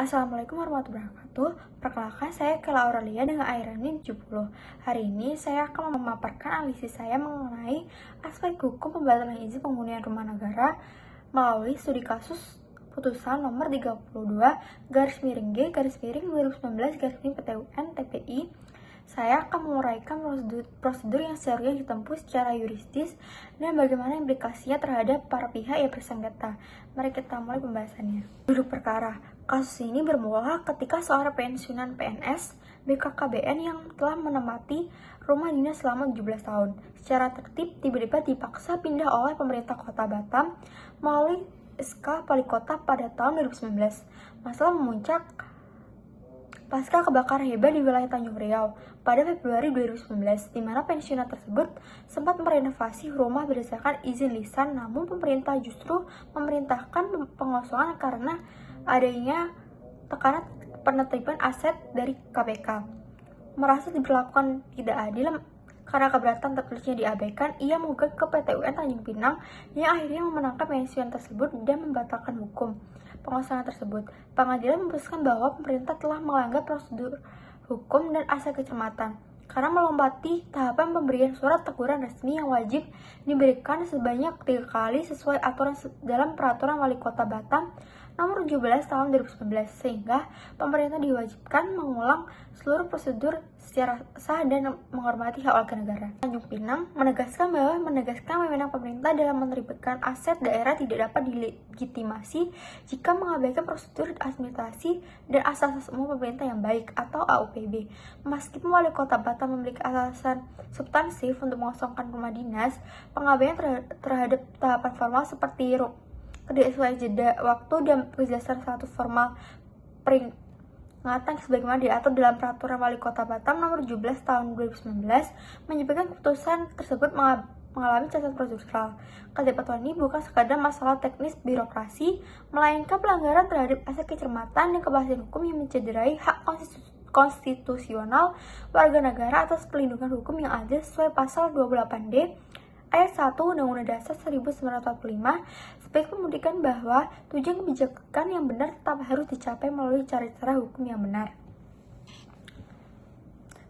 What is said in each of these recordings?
Assalamualaikum warahmatullahi wabarakatuh. Perkenalkan, saya Kela Aurelia dengan Airani 70. Hari ini saya akan memaparkan analisis saya mengenai aspek hukum pembatalan izin penghunian rumah negara melalui studi kasus putusan nomor 32/G/2019/PTUN/TPI. Saya akan menguraikan prosedur yang seharusnya ditempuh secara yuridis dan bagaimana implikasinya terhadap para pihak yang bersengketa. Mari kita mulai pembahasannya. Duduk perkara. Kasus ini bermula ketika seorang pensiunan PNS BKKBN yang telah menempati rumah dinas selama 17 tahun secara tertib tiba-tiba dipaksa pindah oleh pemerintah Kota Batam melalui SK Wali Kota pada tahun 2019. Masalah memuncak pasca kebakaran hebat di wilayah Tanjung Riau pada Februari 2019, di mana pensiunan tersebut sempat merenovasi rumah berdasarkan izin lisan, namun pemerintah justru memerintahkan pengosongan karena adanya tekanan penertiban aset dari KPK. Merasa diberlakukan tidak adil karena keberatan tertulisnya diabaikan, ia menggugat ke PTUN Tanjung Pinang yang akhirnya memenangkan pensiunan tersebut dan membatalkan hukum pengosongan tersebut. Pengadilan memutuskan bahwa pemerintah telah melanggar prosedur hukum dan asas kecermatan karena melompati tahapan pemberian surat teguran resmi yang wajib diberikan sebanyak 3 kali sesuai aturan dalam Peraturan Wali Kota Batam Nomor 17 Tahun 2019, sehingga pemerintah diwajibkan mengulang seluruh prosedur secara sah dan menghormati hak warga negara. Tanjung Pinang menegaskan bahwa wewenang pemerintah dalam menerbitkan aset daerah tidak dapat dilegitimasi jika mengabaikan prosedur administrasi dan asas umum pemerintah yang baik atau AUPB. Meskipun Wali Kota Batam memiliki alasan substansif untuk mengosongkan rumah dinas, pengabaian terhadap tahapan formal seperti tidak sesuai jeda waktu dan kejelasan satu formal peringatan sebagaimana diatur dalam Peraturan Wali Kota Batam Nomor 17 Tahun 2019 menyebabkan keputusan tersebut mengalami cacat prosedural. Ketidakpatuhan ini bukan sekadar masalah teknis birokrasi, melainkan pelanggaran terhadap asas kecermatan dan kepastian hukum yang mencederai hak konstitusional warga negara atas pelindungan hukum yang ada sesuai pasal 28D Ayat 1 Undang-Undang Dasar 1945 sebagai membuktikan bahwa tujuan kebijakan yang benar tetap harus dicapai melalui cara-cara hukum yang benar.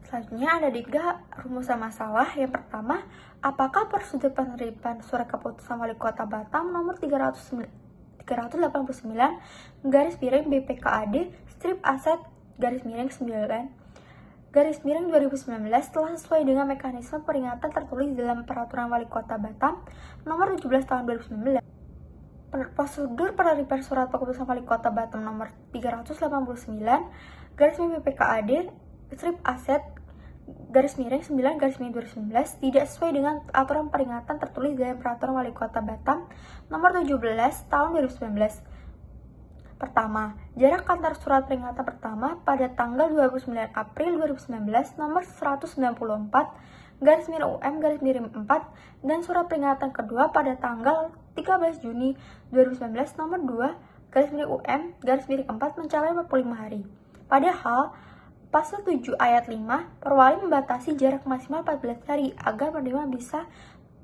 Selanjutnya ada 3 rumusan masalah. Yang pertama, apakah prosedur penerbitan surat keputusan Wali Kota Batam nomor 389 BPKAD strip aset _9 telah sesuai dengan mekanisme peringatan tertulis dalam Peraturan Wali Kota Batam Nomor 17 Tahun 2019. Prosedur penerbitan surat keputusan Wali Kota Batam Nomor 389 BPKAD strip aset _9 tidak sesuai dengan aturan peringatan tertulis dalam Peraturan Wali Kota Batam Nomor 17 Tahun 2019. Pertama, jarak antar surat peringatan pertama pada tanggal 29 April 2019 nomor 194/UM/4 dan surat peringatan kedua pada tanggal 13 Juni 2019 nomor 2/UM/4 mencapai 45 hari. Padahal, Pasal 7 Ayat 5 Perwali membatasi jarak maksimal 14 hari agar penerima bisa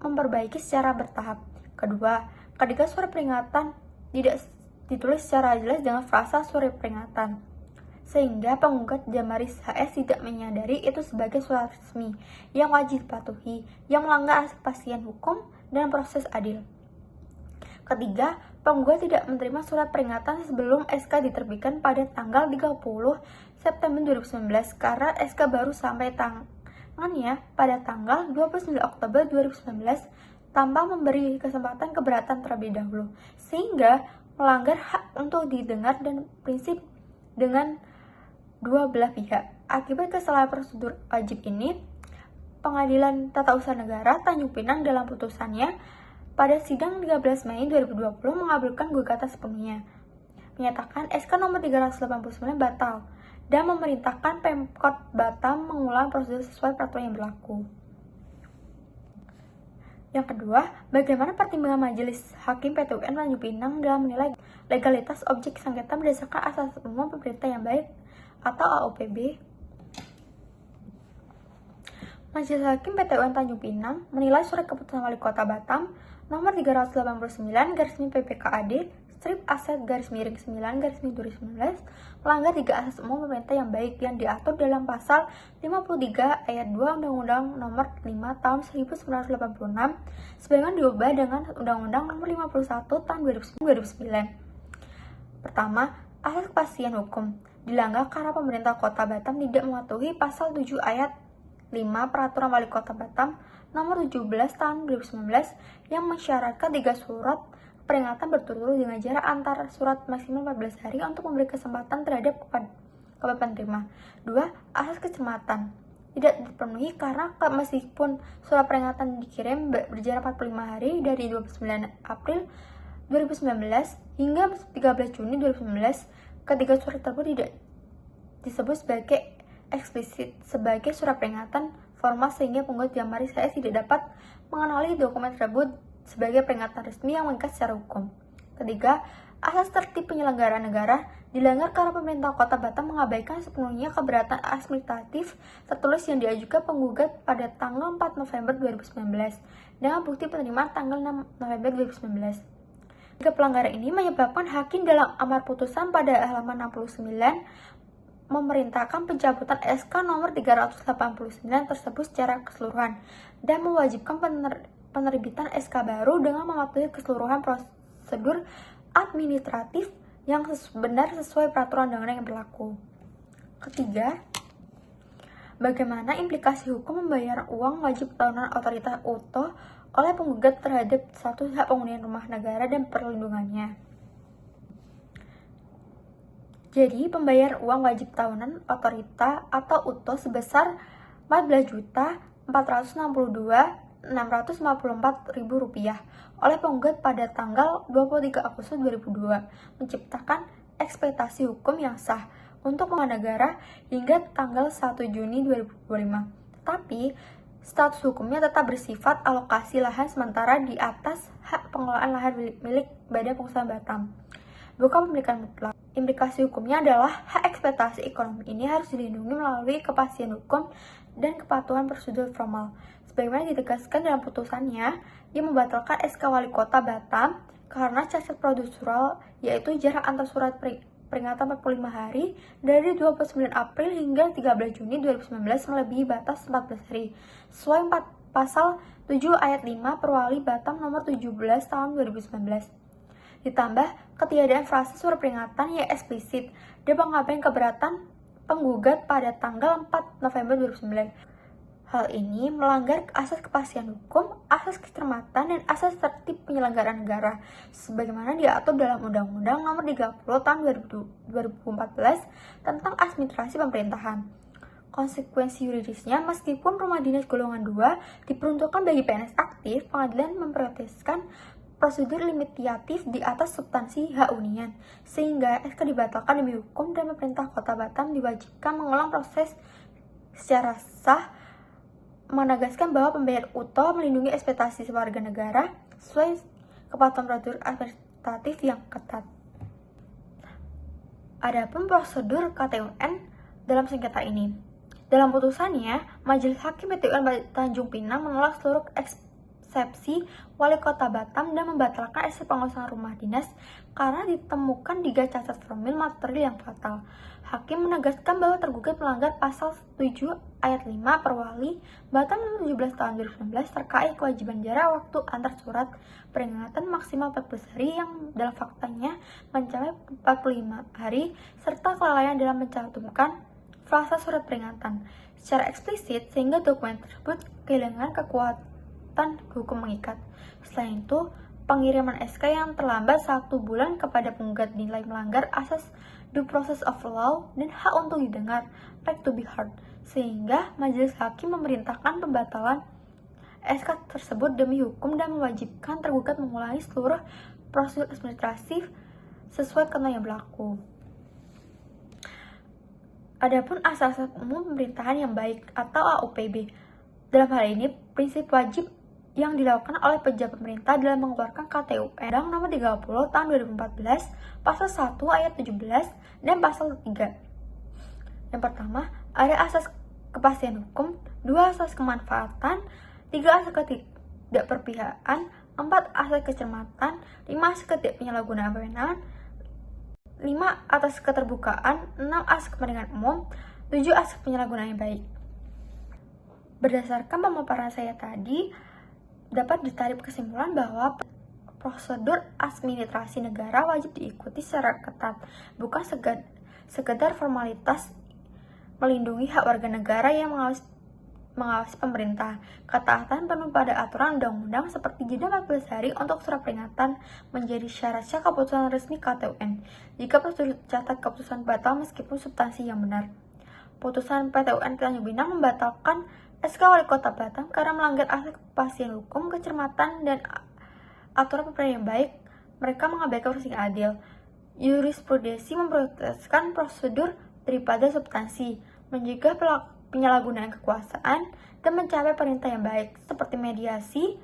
memperbaiki secara bertahap. Kedua, ketika surat peringatan tidak ditulis secara jelas dengan frasa surat peringatan, sehingga penggugat Jamaris HS tidak menyadari itu sebagai surat resmi yang wajib dipatuhi, yang melanggar asas kepastian hukum dan proses adil. Ketiga, penggugat tidak menerima surat peringatan sebelum SK diterbitkan pada tanggal 30 September 2019 karena SK baru sampai tangannya pada tanggal 29 Oktober 2019 tanpa memberi kesempatan keberatan terlebih dahulu, sehingga melanggar hak untuk didengar dan prinsip dengan dua belah pihak. Akibat kesalahan prosedur wajib ini, Pengadilan Tata Usaha Negara Tanjung Pinang dalam putusannya pada sidang 13 Mei 2020 mengabulkan gugatan sepenuhnya, menyatakan SK nomor 389 batal dan memerintahkan Pemkot Batam mengulang prosedur sesuai peraturan yang berlaku. Yang kedua, bagaimana pertimbangan Majelis Hakim PTUN Tanjung Pinang dalam menilai legalitas objek sengketa berdasarkan asas umum pemerintah yang baik atau AUPB? Majelis Hakim PTUN Tanjung Pinang menilai surat keputusan Wali Kota Batam Nomor 389/PPKAD strip aset _9 melanggar 3 asas umum pemerintah yang baik yang diatur dalam pasal 53 ayat 2 Undang-Undang Nomor 5 Tahun 1986 sebagaimana diubah dengan Undang-Undang Nomor 51 Tahun 2009. Pertama, asas kepastian hukum dilanggar karena pemerintah Kota Batam tidak mematuhi pasal 7 ayat 5 Peraturan Wali Kota Batam Nomor 17 Tahun 2019 yang mensyaratkan 3 surat peringatan berturut-turut dengan jarak antar surat maksimal 14 hari untuk memberi kesempatan terhadap kepada penerima. 2. Asas kecermatan tidak dipenuhi karena meskipun surat peringatan dikirim berjarak 45 hari dari 29 April 2019 hingga 13 Juni 2019, ketiga surat tersebut tidak disebut sebagai eksplisit sebagai surat peringatan formal sehingga penggugat dalam mari saya tidak dapat mengenali dokumen tersebut sebagai peringatan resmi yang mengikat secara hukum. Ketiga, asas tertib penyelenggaraan negara dilanggar karena pemerintah Kota Batam mengabaikan sepenuhnya keberatan administratif tertulis yang diajukan penggugat pada tanggal 4 November 2019 dengan bukti penerimaan tanggal 6 November 2019. Jika pelanggaran ini menyebabkan hakim dalam amar putusan pada halaman 69 memerintahkan pencabutan SK nomor 389 tersebut secara keseluruhan dan mewajibkan penerbitan SK baru dengan mematuhi keseluruhan prosedur administratif yang benar sesuai peraturan undang-undang yang berlaku. Ketiga, bagaimana implikasi hukum membayar uang wajib tahunan otoritas UTO oleh penggugat terhadap status hak penghunian rumah negara dan perlindungannya. Jadi, pembayar uang wajib tahunan otorita atau UTO sebesar Rp14.462.654.000 oleh penggugat pada tanggal 23 Agustus 2002 menciptakan ekspektasi hukum yang sah untuk rumah negara hingga tanggal 1 Juni 2025. Tetapi, status hukumnya tetap bersifat alokasi lahan sementara di atas hak pengelolaan lahan milik Badan Pengusahaan Batam, bukan pemilikan mutlak. Implikasi hukumnya adalah hak ekspektasi ekonomi ini harus dilindungi melalui kepastian hukum dan kepatuhan prosedur formal. Sebagaimana ditegaskan dalam putusannya, ia membatalkan SK Wali Kota Batam karena cacat prosedural, yaitu jarak antar surat peringatan 45 hari dari 29 April hingga 13 Juni 2019 melebihi batas 14 hari, sesuai pasal 7 ayat 5 Perwali Batam nomor 17 tahun 2019. Ditambah ketiadaan frase surat peringatan yang eksplisit dan pengabaian keberatan penggugat pada tanggal 4 November 2009. Hal ini melanggar asas kepastian hukum, asas kecermatan, dan asas tertib penyelenggaraan negara sebagaimana diatur dalam Undang-Undang Nomor 30 Tahun 2014 tentang administrasi pemerintahan. Konsekuensi yuridisnya, meskipun rumah dinas golongan 2 diperuntukkan bagi PNS aktif, pengadilan memproteskan prosedur limitatif di atas substansi hak hunian, sehingga SK dibatalkan demi hukum dan pemerintah Kota Batam diwajibkan mengulang proses secara sah, menegaskan bahwa pembayar UTO melindungi ekspektasi warga negara sesuai kepatuhan prosedur administratif yang ketat. Adapun prosedur KTUN dalam sengketa ini, dalam putusannya, Majelis Hakim PTUN Tanjung Pinang menolak seluruh eksepsi Wali Kota Batam dan membatalkan SK pengusahaan rumah dinas karena ditemukan 3 cacat formil material yang fatal. Hakim menegaskan bahwa tergugat melanggar pasal 7 ayat 5 Perwali Batam nomor 17 tahun 2019 terkait kewajiban jarak waktu antar surat peringatan maksimal 14 hari yang dalam faktanya mencapai 45 hari serta kelalaian dalam mencantumkan frasa surat peringatan secara eksplisit sehingga dokumen tersebut kehilangan kekuatan hukum mengikat. Selain itu, pengiriman SK yang terlambat 1 bulan kepada penggugat dinilai melanggar asas due process of law dan hak untuk didengar, right to be heard, sehingga majelis hakim memerintahkan pembatalan SK tersebut demi hukum dan mewajibkan tergugat mengulangi seluruh prosedur administratif sesuai ketentuan yang berlaku. Adapun asas umum pemerintahan yang baik atau AUPB, dalam hal ini prinsip wajib yang dilakukan oleh pejabat pemerintah dalam mengeluarkan KTUN Nomor 30 Tahun 2014 Pasal 1 Ayat 17 dan Pasal 3. Yang pertama, ada asas kepastian hukum, 2 asas kemanfaatan, 3 asas ketidakperpihakan, 4. Asas kecermatan. 5. Asas ketidakpenyalahgunaan wewenang. 5. Atas keterbukaan. 6. Asas kepentingan umum. 7. Asas penyalahgunaan yang baik. Berdasarkan pemaparan saya tadi, dapat ditarik kesimpulan bahwa prosedur administrasi negara wajib diikuti secara ketat, bukan sekedar formalitas melindungi hak warga negara yang mengawasi pemerintah. Ketaatan penuh pada aturan undang-undang seperti jeda 14 hari untuk surat peringatan menjadi syarat sah keputusan resmi KTUN. Jika prosedur catat keputusan batal meskipun substansi yang benar. Putusan PTUN Tanjung Pinang membatalkan SK Wali Kota Batam karena melanggar asas kepastian hukum, kecermatan, dan aturan pemerintahan yang baik. Mereka mengabaikan proses yang adil. Jurisprudensi memprioritaskan prosedur daripada substansi, mencegah penyalahgunaan kekuasaan, dan mencapai perintah yang baik, seperti mediasi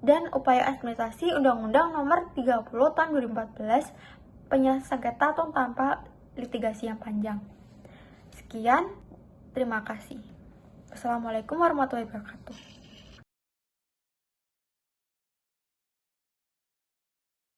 dan upaya administrasi Undang-Undang Nomor 30 Tahun 2014, penyelesaian sengketa tanpa litigasi yang panjang. Sekian, terima kasih. Wassalamualaikum warahmatullahi wabarakatuh.